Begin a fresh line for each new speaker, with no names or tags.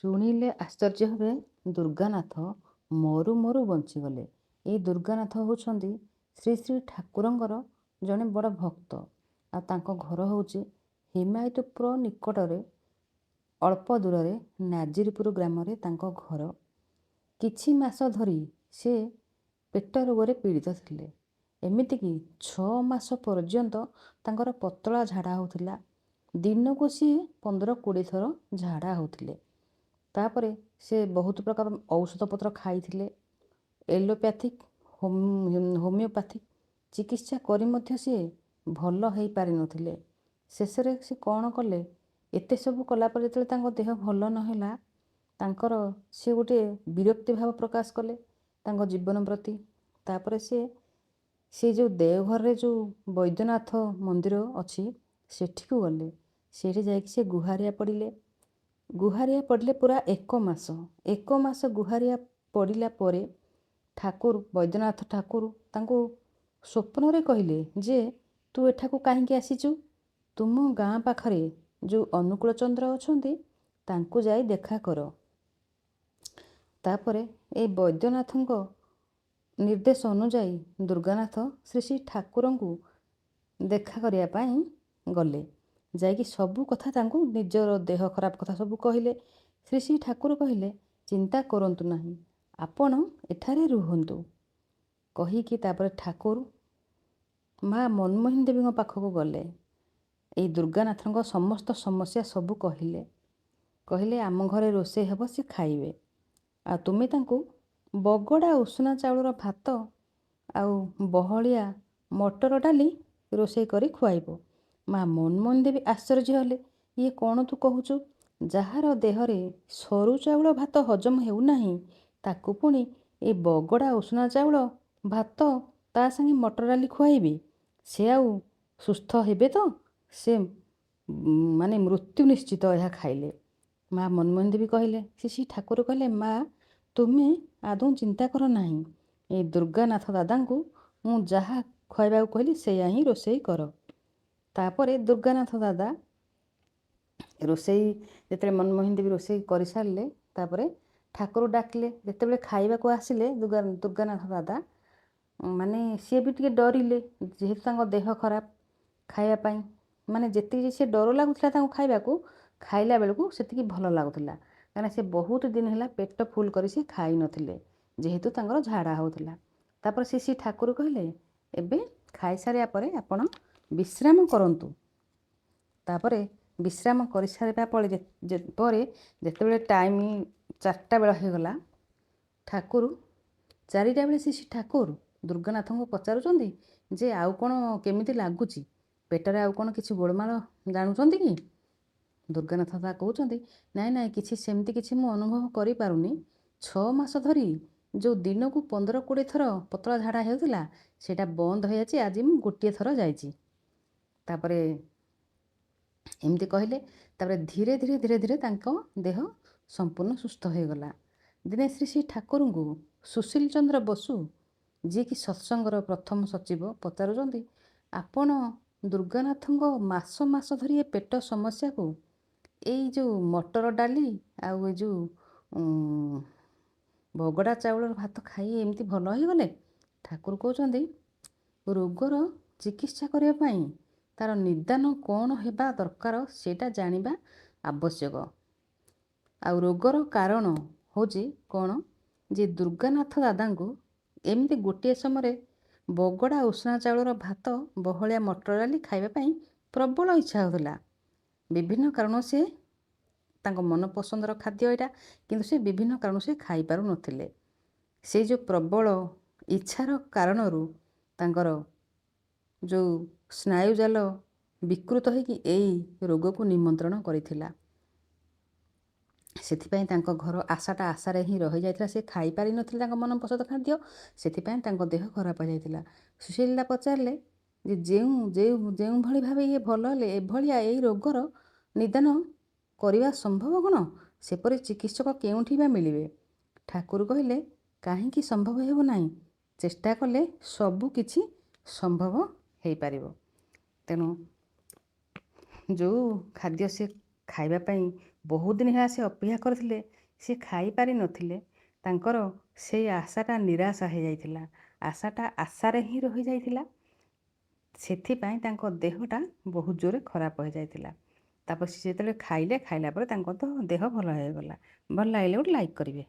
ଶୁଣିଲେ ଆଶ୍ଚର୍ଯ୍ୟ ହେବେ, ଦୁର୍ଗାନାଥ ମରୁ ମରୁ ବଞ୍ଚିଗଲେ। ଏଇ ଦୁର୍ଗାନାଥ ହେଉଛନ୍ତି ଶ୍ରୀ ଶ୍ରୀ ଠାକୁରଙ୍କର ଜଣେ ବଡ଼ ଭକ୍ତ। ଆଉ ତାଙ୍କ ଘର ହେଉଛି ହିମାୟତପୁର ନିକଟରେ ଅଳ୍ପ ଦୂରରେ ନାଜିରପୁର ଗ୍ରାମରେ ତାଙ୍କ ଘର। କିଛି ମାସ ଧରି ସେ ପେଟ ରୋଗରେ ପୀଡ଼ିତ ଥିଲେ। ଏମିତିକି 6 ମାସ ପର୍ଯ୍ୟନ୍ତ ତାଙ୍କର ପତଳା ଝାଡ଼ା ହେଉଥିଲା। ଦିନକୁ ସିଏ 15-20 ଥର ଝାଡ଼ା ହେଉଥିଲେ। ତାପରେ ସେ ବହୁତ ପ୍ରକାର ଔଷଧପତ୍ର ଖାଇଥିଲେ। ଏଲୋପାଥିକ୍, ହୋମିଓପାଥିକ୍ ଚିକିତ୍ସା କରି ମଧ୍ୟ ସିଏ ଭଲ ହେଇପାରିନଥିଲେ। ଶେଷରେ ସେ କ'ଣ କଲେ, ଏତେ ସବୁ କଲାପରେ ଯେତେବେଳେ ତାଙ୍କ ଦେହ ଭଲ ନ ହେଲା, ତାଙ୍କର ସେ ଗୋଟିଏ ବିରକ୍ତି ଭାବ ପ୍ରକାଶ କଲେ ତାଙ୍କ ଜୀବନ ପ୍ରତି। ତାପରେ ସେ ଯେଉଁ ଦେଓଘରରେ ଯେଉଁ ବୈଦ୍ୟନାଥ ମନ୍ଦିର ଅଛି ସେଠିକୁ ଗଲେ। ସେଇଠି ଯାଇକି ସେ ଗୁହାରିଆ ପଡ଼ିଲେ। ଗୁହାରିଆ ପଡ଼ିଲେ ପୁରା 1 ମାସ। 1 ମାସ ଗୁହାରିଆ ପଡ଼ିଲା ପରେ ବୈଦ୍ୟନାଥ ଠାକୁର ତାଙ୍କୁ ସ୍ୱପ୍ନରେ କହିଲେ ଯେ ତୁ ଏଠାକୁ କାହିଁକି ଆସିଛୁ? ତୁମ ଗାଁ ପାଖରେ ଯେଉଁ ଅନୁକୂଳ ଚନ୍ଦ୍ର ଅଛନ୍ତି ତାଙ୍କୁ ଯାଇ ଦେଖା କର। ତାପରେ ଏଇ ବୈଦ୍ୟନାଥଙ୍କ ନିର୍ଦ୍ଦେଶ ଅନୁଯାୟୀ ଦୁର୍ଗାନାଥ ଶ୍ରୀ ଶ୍ରୀ ଠାକୁରଙ୍କୁ ଦେଖା କରିବା ପାଇଁ ଗଲେ। ଯାଇକି ସବୁ କଥା ତାଙ୍କୁ ନିଜର ଦେହ ଖରାପ କଥା ସବୁ କହିଲେ। ଶ୍ରୀ ଶ୍ରୀ ଠାକୁର କହିଲେ, ଚିନ୍ତା କରନ୍ତୁ ନାହିଁ, ଆପଣ ଏଠାରେ ରୁହନ୍ତୁ। କହିକି ତାପରେ ଠାକୁର ମା ମନମୋହିନୀ ଦେବୀଙ୍କ ପାଖକୁ ଗଲେ। ଏଇ ଦୁର୍ଗାନାଥଙ୍କ ସମସ୍ତ ସମସ୍ୟା ସବୁ କହିଲେ ଆମ ଘରେ ରୋଷେଇ ହେବ, ସେ ଖାଇବେ। ଆଉ ତୁମେ ତାଙ୍କୁ ବଗଡ଼ା ଉଷୁନା ଚାଉଳର ଭାତ ଆଉ ବହଳିଆ ମଟର ଡାଲି ରୋଷେଇ କରି ଖୁଆଇବ। ମା ମନମୋହିନୀ ଦେବୀ ଆଶ୍ଚର୍ଯ୍ୟ ହେଲେ, ଇଏ କ'ଣ ତୁ କହୁଛୁ? ଯାହାର ଦେହରେ ସରୁ ଚାଉଳ ଭାତ ହଜମ ହେଉନାହିଁ, ତାକୁ ପୁଣି ଏ ବଗଡ଼ା ଉଷୁନା ଚାଉଳ ଭାତ ତା ସାଙ୍ଗେ ମଟର ଡାଲି ଖୁଆଇବି? ସେ ଆଉ ସୁସ୍ଥ ହେବେ ତ? ସେ ମାନେ ମୃତ୍ୟୁ ନିଶ୍ଚିତ ଏହା ଖାଇଲେ। ମା ମନମୋହିନୀ ଦେବୀ କହିଲେ, ଶ୍ରୀ ଠାକୁର କହିଲେ, ମା ତୁମେ ଆଦୌ ଚିନ୍ତା କର ନାହିଁ। ଏ ଦୁର୍ଗାନାଥ ଦାଦାଙ୍କୁ ମୁଁ ଯାହା ଖୁଆଇବାକୁ କହିଲି ସେଇଆ ହିଁ ରୋଷେଇ କର। ତାପରେ ଦୁର୍ଗାନାଥ ଦାଦା ରୋଷେଇ ଯେତେବେଳେ ମନମୋହିନୀ ଦେବୀ ରୋଷେଇ କରିସାରିଲେ, ତାପରେ ଠାକୁର ଡାକିଲେ। ଯେତେବେଳେ ଖାଇବାକୁ ଆସିଲେ ଦୁର୍ଗାନାଥ ଦାଦା ମାନେ ସିଏ ବି ଟିକେ ଡରିଲେ, ଯେହେତୁ ତାଙ୍କ ଦେହ ଖରାପ। ଖାଇବା ପାଇଁ ମାନେ ଯେତିକି ସେ ଡର ଲାଗୁଥିଲା ତାଙ୍କୁ ଖାଇବାକୁ, ଖାଇଲା ବେଳକୁ ସେତିକି ଭଲ ଲାଗୁଥିଲା। କାହିଁକିନା ସେ ବହୁତ ଦିନ ହେଲା ପେଟ ଫୁଲ କରି ସେ ଖାଇନଥିଲେ, ଯେହେତୁ ତାଙ୍କର ଝାଡ଼ା ହେଉଥିଲା। ତାପରେ ଶ୍ରୀ ଠାକୁର କହିଲେ, ଏବେ ଖାଇସାରିବା ପରେ ଆପଣ ବିଶ୍ରାମ କରନ୍ତୁ। ତାପରେ ବିଶ୍ରାମ କରିସାରିବା ପରେ ଯେତେବେଳେ ଟାଇମ୍ 4ଟା ବେଳ ହୋଇଗଲା, ଠାକୁର 4ଟା ବେଳେ ଶ୍ରୀ ଠାକୁର ଦୁର୍ଗାନାଥଙ୍କୁ ପଚାରୁଛନ୍ତି ଯେ ଆଉ କ'ଣ କେମିତି ଲାଗୁଛି? ପେଟରେ ଆଉ କ'ଣ କିଛି ଗୋଳମାଳ ଜାଣୁଛନ୍ତି କି? ଦୁର୍ଗାନାଥ ଦାଦା କହୁଛନ୍ତି, ନାଇଁ କିଛି ସେମିତି କିଛି ମୁଁ ଅନୁଭବ କରିପାରୁନି। 6 ମାସ ଧରି ଯେଉଁ ଦିନକୁ 15-20 ଥର ପତଳା ଝାଡ଼ା ହେଉଥିଲା ସେଇଟା ବନ୍ଦ ହୋଇଯାଇଛି। ଆଜି ମୁଁ ଗୋଟିଏ ଥର ଯାଇଛି। ତାପରେ ଏମିତି କହିଲେ। ତାପରେ ଧୀରେ ଧୀରେ ତାଙ୍କ ଦେହ ସମ୍ପୂର୍ଣ୍ଣ ସୁସ୍ଥ ହୋଇଗଲା। ଦିନେ ଶ୍ରୀ ଠାକୁରଙ୍କୁ ସୁଶୀଲ ଚନ୍ଦ୍ର ବସୁ, ଯିଏକି ସତ୍ସଙ୍ଗର ପ୍ରଥମ ସଚିବ, ପଚାରୁଛନ୍ତି, ଆପଣ ଦୁର୍ଗାନାଥଙ୍କ ମାସ ମାସ ଧରି ଏ ପେଟ ସମସ୍ୟାକୁ ଏଇ ଯେଉଁ ମଟର ଡାଲି ଆଉ ଏଇ ଯେଉଁ ବଗଡ଼ା ଚାଉଳର ଭାତ ଖାଇ ଏମିତି ଭଲ ହୋଇଗଲେ? ଠାକୁର କହୁଛନ୍ତି, ରୋଗର ଚିକିତ୍ସା କରିବା ପାଇଁ ତାର ନିଦାନ କ'ଣ ହେବା ଦରକାର ସେଇଟା ଜାଣିବା ଆବଶ୍ୟକ। ଆଉ ରୋଗର କାରଣ ହେଉଛି କ'ଣ, ଯେ ଦୁର୍ଗାନାଥ ଦାଦାଙ୍କୁ ଏମିତି ଗୋଟିଏ ସମୟରେ ବଗଡ଼ା ଉଷୁନା ଚାଉଳର ଭାତ ବହଳିଆ ମଟର ଡାଲି ଖାଇବା ପାଇଁ ପ୍ରବଳ ଇଚ୍ଛା ହେଉଥିଲା। ବିଭିନ୍ନ କାରଣ ସେ ତାଙ୍କ ମନ ପସନ୍ଦର ଖାଦ୍ୟ ଏଇଟା, କିନ୍ତୁ ସେ ବିଭିନ୍ନ କାରଣ ସେ ଖାଇପାରୁନଥିଲେ। ସେଇ ଯେଉଁ ପ୍ରବଳ ଇଚ୍ଛାର କାରଣରୁ ତାଙ୍କର ଯେଉଁ ସ୍ନାୟୁଜାଲ ବିକୃତ ହୋଇକି ଏଇ ରୋଗକୁ ନିମନ୍ତ୍ରଣ କରିଥିଲା। ସେଥିପାଇଁ ତାଙ୍କ ଘର ଆଶାରେ ହିଁ ରହିଯାଇଥିଲା। ସେ ଖାଇପାରିନଥିଲେ ତାଙ୍କ ମନ ପସନ୍ଦ ଖାଦ୍ୟ, ସେଥିପାଇଁ ତାଙ୍କ ଦେହ ଖରାପ ହୋଇଯାଇଥିଲା। ସୁଶୀଲା ପଚାରିଲେ ଯେ ଯେଉଁଭଳି ଭାବେ ଇଏ ଭଲ ହେଲେ, ଏଭଳିଆ ଏଇ ରୋଗର ନିଦାନ କରିବା ସମ୍ଭବ କ'ଣ? ସେପରି ଚିକିତ୍ସକ କେଉଁଠି ବା ମିଳିବେ? ଠାକୁର କହିଲେ, କାହିଁକି ସମ୍ଭବ ହେବ ନାହିଁ? ଚେଷ୍ଟା କଲେ ସବୁ କିଛି ସମ୍ଭବ ହୋଇପାରିବ। ତେଣୁ ଯେଉଁ ଖାଦ୍ୟ ସେ ଖାଇବା ପାଇଁ ବହୁତ ଦିନ ହେଲା ସେ ଅପେକ୍ଷା କରିଥିଲେ, ସେ ଖାଇପାରିନଥିଲେ। ତାଙ୍କର ସେଇ ଆଶାଟା ନିରାଶ ହେଇଯାଇଥିଲା। ଆଶାଟା ଆଶାରେ ହିଁ ରହିଯାଇଥିଲା। ସେଥିପାଇଁ ତାଙ୍କ ଦେହଟା ବହୁତ ଜୋରେ ଖରାପ ହେଇଯାଇଥିଲା। ତାପରେ ସେ ଯେତେବେଳେ ଖାଇଲା ପରେ ତାଙ୍କ ତ ଦେହ ଭଲ ହେଇଗଲା। ଭଲ ଲାଗିଲେ ଗୋଟେ ଲାଇକ୍ କରିବେ।